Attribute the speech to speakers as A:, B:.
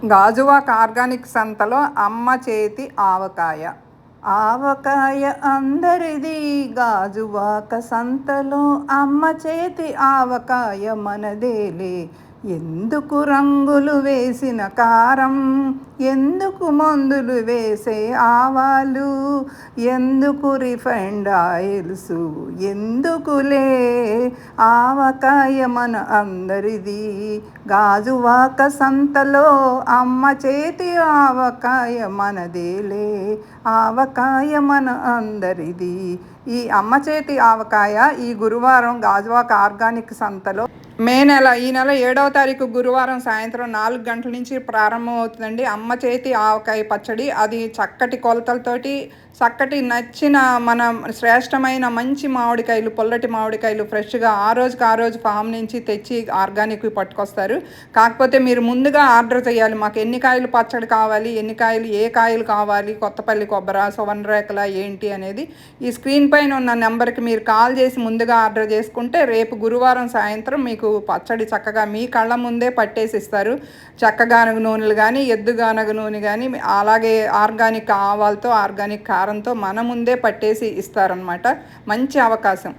A: Gajuwaka organic సంతలో అమ్మ చేతి ఆవకాయ. ఆవకాయ అందరిది గాజువాక సంతలో, అమ్మ చేతి ఆవకాయ మనదేలే. ఎందుకు రంగులు వేసిన కారం, ఎందుకు మందులు వేసే ఆవాలు, ఎందుకు రిఫైండ్ ఆయిల్స్, ఎందుకులే. ఆవకాయ మన అందరిది గాజువాక సంతలో, అమ్మ చేతి ఆవకాయ మనదేలే. ఆవకాయ మన అందరిది. ఈ అమ్మ చేతి ఆవకాయ ఈ గురువారం గాజువాక ఆర్గానిక్ సంతలో ఈ నెల 7వ తారీఖు గురువారం సాయంత్రం 4 గంటల నుంచి ప్రారంభమవుతుందండి. అమ్మ చేతి ఆవకాయ పచ్చడి. అది చక్కటి కొలతలతోటి, చక్కటి నచ్చిన మన శ్రేష్టమైన మంచి మామిడికాయలు, పుల్లటి మామిడికాయలు ఫ్రెష్గా ఆ రోజుకి ఆ రోజు ఫామ్ నుంచి తెచ్చి ఆర్గానిక్ పట్టుకొస్తారు. కాకపోతే మీరు ముందుగా ఆర్డర్ చేయాలి. మాకు ఎన్ని కాయలు పచ్చడి కావాలి, ఎన్ని కాయలు, ఏ కాయలు కావాలి, కొత్తపల్లి కొబ్బరి, సువర్ణరేఖల ఏంటి అనేది ఈ స్క్రీన్ పైన ఉన్న నెంబర్కి మీరు కాల్ చేసి ముందుగా ఆర్డర్ చేసుకుంటే రేపు గురువారం సాయంత్రం మీకు పచ్చడి చక్కగా మీ కళ్ళ ముందే పట్టేసి ఇస్తారు. చెక్కగానుగ నూనెలు కానీ, ఎద్దుగానుగ నూనె కానీ, అలాగే ఆర్గానిక్ ఆవాలతో, ఆర్గానిక్ కారంతో మన ముందే పట్టేసి ఇస్తారనమాట. మంచి అవకాశం.